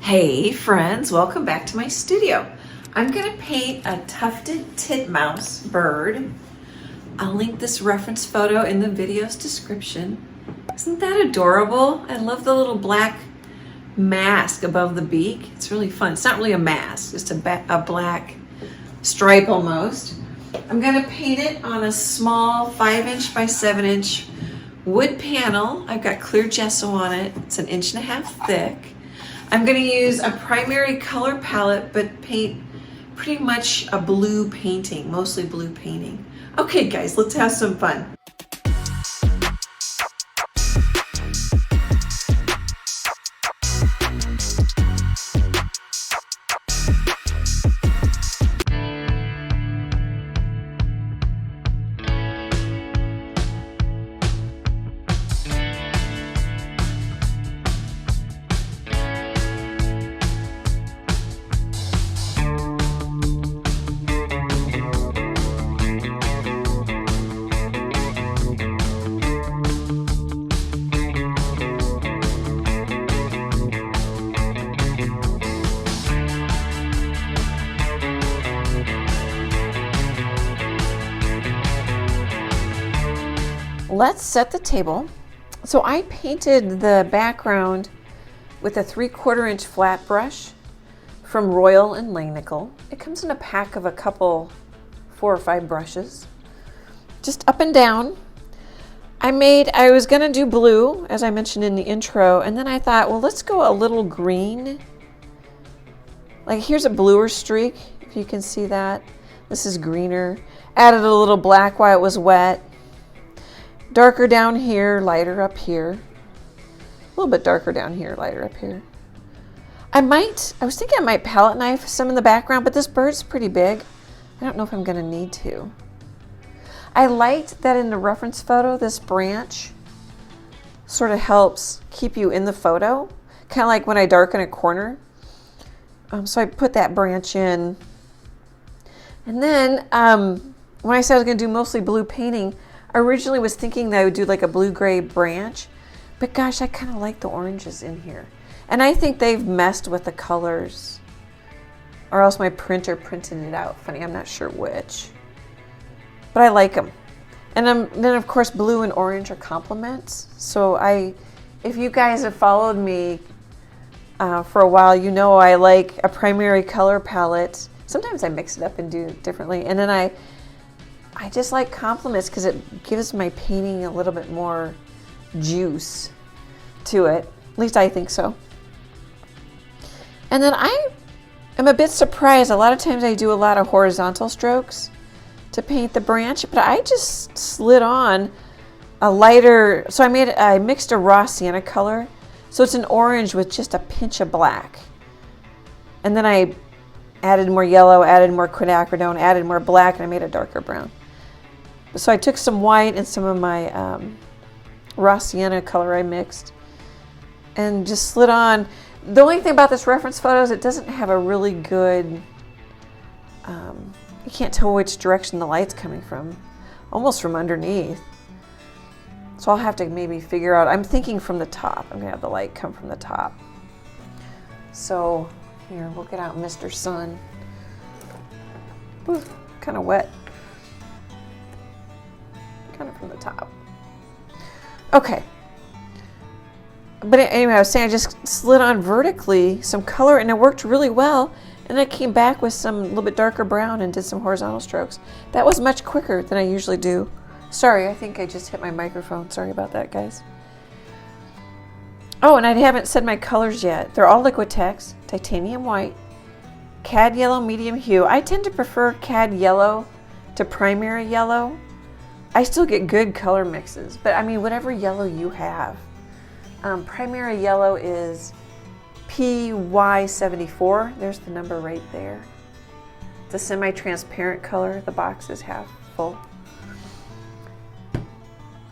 Hey friends, welcome back to my studio. I'm going to paint a tufted titmouse bird. I'll link this reference photo in the video's description. Isn't that adorable? I love the little black mask above the beak. It's really fun. It's not really a mask, just a black stripe almost. I'm going to paint it on a small 5" by 7" wood panel. I've got clear gesso on it. It's 1.5 inches thick. I'm going to use a primary color palette, but paint pretty much a blue painting, mostly blue painting. Okay guys, let's have some fun. Let's set the table. So I painted the background with a 3/4 inch flat brush from Royal and Langnickel. It comes in a pack of a couple, 4 or 5 brushes. Just up and down. I was gonna do blue, as I mentioned in the intro, and then I thought, well, let's go a little green. Like here's a bluer streak, if you can see that. This is greener. Added a little black while it was wet. Darker down here, lighter up here. A little bit darker down here, lighter up here. I was thinking I might palette knife some in the background, but this bird's pretty big. I don't know if I'm gonna need to. I liked that in the reference photo, this branch sort of helps keep you in the photo. Kind of like when I darken a corner. So I put that branch in. And then when I said I was gonna do mostly blue painting, I originally was thinking that I would do like a blue-gray branch, but gosh, I kind of like the oranges in here. And I think they've messed with the colors, or else my printer printed it out funny. I'm not sure which, but I like them. And then of course blue and orange are complements. So if you guys have followed me for a while, you know I like a primary color palette. Sometimes I mix it up and do it differently, and then I just like complements because it gives my painting a little bit more juice to it. At least I think so. And then I am a bit surprised. A lot of times I do a lot of horizontal strokes to paint the branch, but I just slid on a lighter, so I mixed a raw sienna color. So it's an orange with just a pinch of black. And then I added more yellow, added more quinacridone, added more black, and I made a darker brown. So I took some white and some of my raw sienna color I mixed and just slid on. The only thing about this reference photo is it doesn't have a really good, you can't tell which direction the light's coming from, almost from underneath. So I'll have to maybe figure out, I'm thinking from the top. I'm gonna have the light come from the top. So here, we'll get out Mr. Sun. Ooh, kind of wet. Kind of from the top. Okay. But anyway, I was saying I just slid on vertically some color and it worked really well. And I came back with some little bit darker brown and did some horizontal strokes. That was much quicker than I usually do. Sorry, I think I just hit my microphone. Sorry about that, guys. Oh, and I haven't said my colors yet. They're all Liquitex, titanium white, cad yellow, medium hue. I tend to prefer cad yellow to primary yellow. I still get good color mixes, but I mean, whatever yellow you have. Primary yellow is PY74. There's the number right there. It's a semi-transparent color. The box is half full.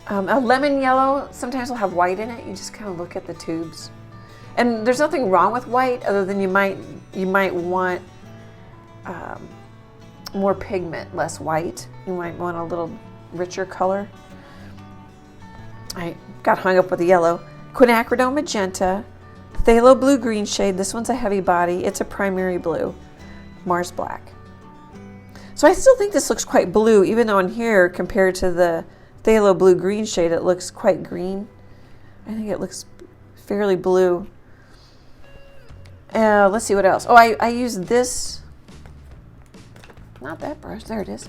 A lemon yellow sometimes will have white in it. You just kind of look at the tubes. And there's nothing wrong with white other than you might want more pigment, less white. You might want a little richer color. I got hung up with the yellow. Quinacridone Magenta, Phthalo blue green shade. This one's a heavy body. It's a primary blue, Mars black. So I still think this looks quite blue, even though in here, compared to the Phthalo blue green shade, it looks quite green. I think it looks fairly blue. Let's see what else. Oh, I use this, not that brush, there it is.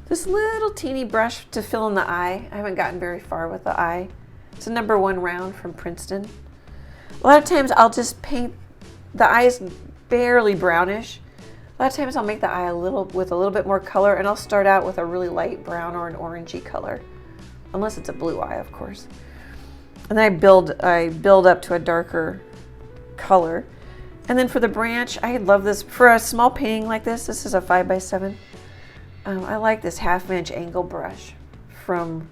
This little teeny brush to fill in the eye. I haven't gotten very far with the eye. It's a #1 round from Princeton. A lot of times I'll just paint the eyes barely brownish. A lot of times I'll make the eye with a little bit more color, and I'll start out with a really light brown or an orangey color, unless it's a blue eye, of course. And then I build up to a darker color. And then for the branch, I love this. For a small painting like this is a 5x7. I like this 1/2 inch angle brush from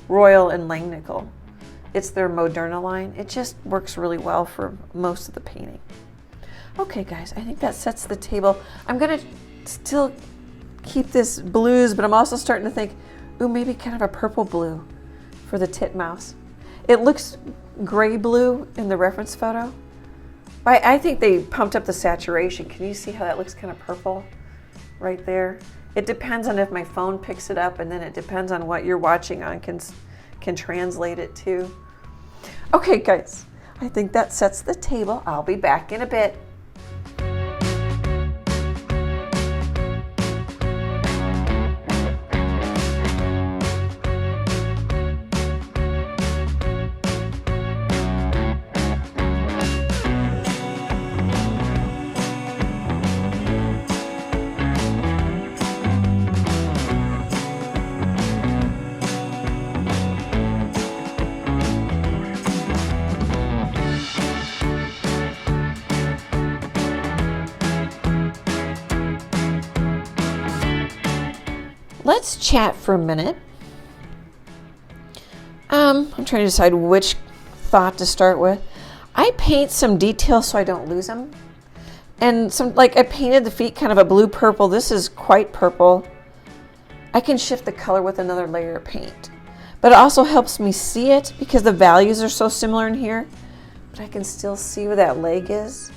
Royal and Langnickel. It's their Moderna line. It just works really well for most of the painting. Okay guys, I think that sets the table. I'm gonna still keep this blues, but I'm also starting to think, ooh, maybe kind of a purple blue for the titmouse. It looks gray blue in the reference photo. I think they pumped up the saturation. Can you see how that looks kind of purple right there? It depends on if my phone picks it up, and then it depends on what you're watching on can translate it to. Okay guys, I think that sets the table. I'll be back in a bit. Let's chat for a minute. I'm trying to decide which thought to start with. I paint some details so I don't lose them. And I painted the feet kind of a blue purple. This is quite purple. I can shift the color with another layer of paint. But it also helps me see it because the values are so similar in here. But I can still see where that leg is.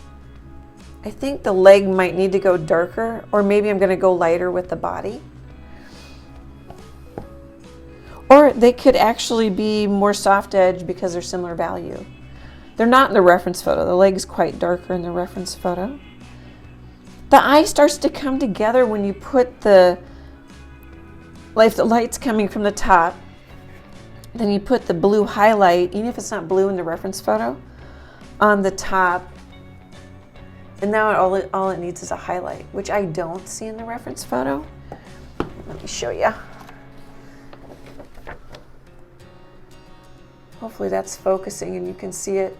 I think the leg might need to go darker, or maybe I'm going to go lighter with the body. Or they could actually be more soft edge because they're similar value. They're not in the reference photo. The leg's quite darker in the reference photo. The eye starts to come together when you put if the light's coming from the top, then you put the blue highlight, even if it's not blue in the reference photo, on the top. And now all it needs is a highlight, which I don't see in the reference photo. Let me show you. Hopefully that's focusing and you can see it.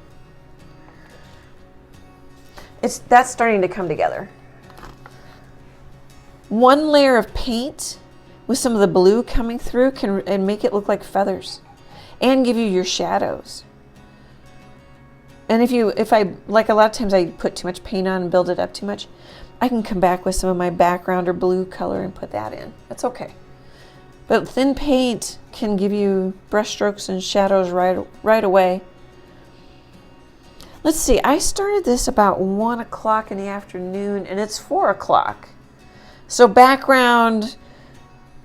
That's starting to come together. One layer of paint with some of the blue coming through and make it look like feathers and give you your shadows. And if I like, a lot of times I put too much paint on and build it up too much, I can come back with some of my background or blue color and put that in. That's okay. But thin paint can give you brush strokes and shadows right away. Let's see, I started this about 1 o'clock in the afternoon and it's 4 o'clock. So background,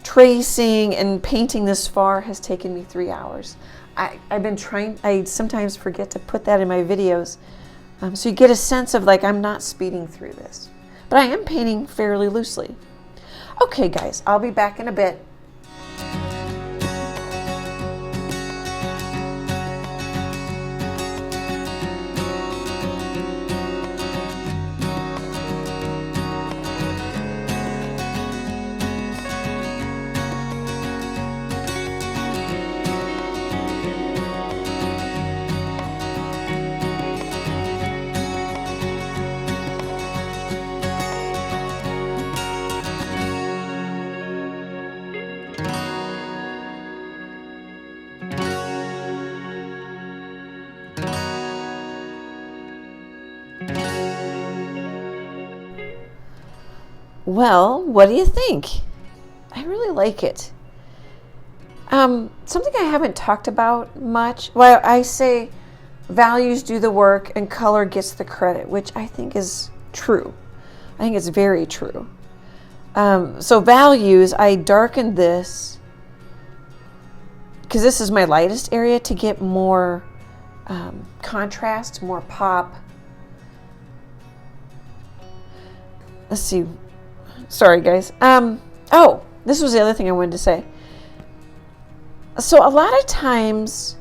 tracing, and painting this far has taken me 3 hours. I've been trying, I sometimes forget to put that in my videos. So you get a sense of I'm not speeding through this. But I am painting fairly loosely. Okay guys, I'll be back in a bit. Well, what do you think? I really like it. Something I haven't talked about much. Well, I say values do the work and color gets the credit, which I think is true. I think it's very true. So values, I darkened this because this is my lightest area to get more contrast, more pop. Let's see. Sorry, guys. Oh, this was the other thing I wanted to say. So a lot of times,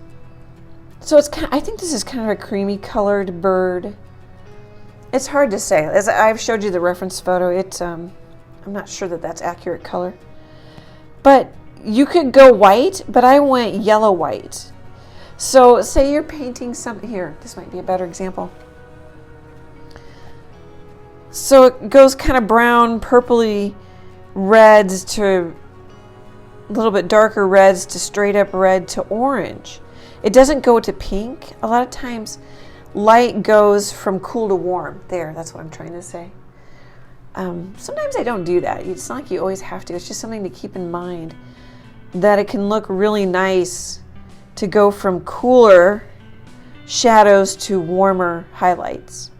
so it's kind of, I think this is kind of a creamy colored bird. It's hard to say. As I've showed you the reference photo, it's I'm not sure that that's accurate color. But you could go white, but I went yellow white. So say you're painting something here. This might be a better example. So it goes kind of brown, purpley reds to a little bit darker reds to straight up red to orange. It doesn't go to pink. A lot of times light goes from cool to warm. There, that's what I'm trying to say. Sometimes I don't do that. It's not like you always have to. It's just something to keep in mind, that it can look really nice to go from cooler shadows to warmer highlights.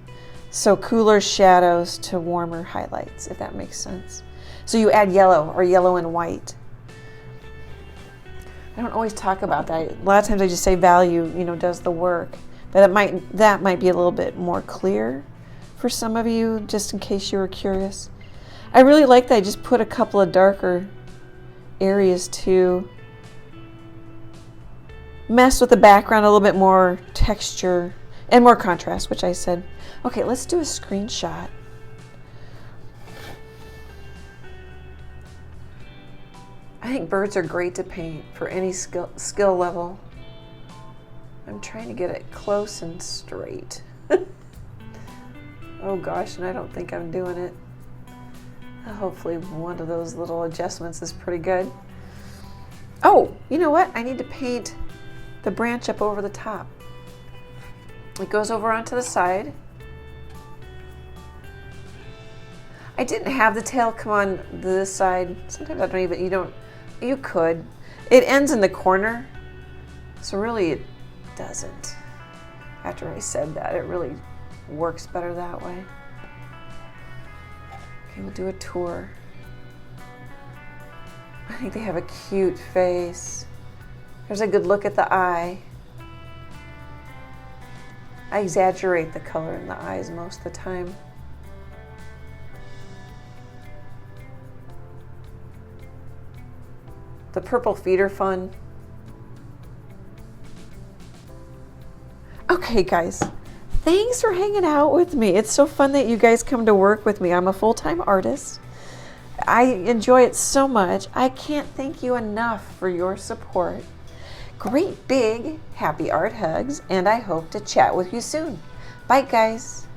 So cooler shadows to warmer highlights, if that makes sense. So you add yellow or yellow and white. I don't always talk about that. A lot of times I just say value, does the work. But that might be a little bit more clear for some of you, just in case you were curious. I really like that I just put a couple of darker areas to mess with the background, a little bit more texture and more contrast, which I said. Okay, let's do a screenshot. I think birds are great to paint for any skill level. I'm trying to get it close and straight. Oh gosh, and I don't think I'm doing it. Hopefully one of those little adjustments is pretty good. Oh, you know what? I need to paint the branch up over the top. It goes over onto the side. I didn't have the tail come on this side. Sometimes I don't even, you could. It ends in the corner, so really it doesn't. After I said that, it really works better that way. Okay, we'll do a tour. I think they have a cute face. There's a good look at the eye. I exaggerate the color in the eyes most of the time. The purple feet are fun. Okay, guys, thanks for hanging out with me. It's so fun that you guys come to work with me. I'm a full-time artist. I enjoy it so much. I can't thank you enough for your support. Great big happy art hugs, and I hope to chat with you soon. Bye, guys.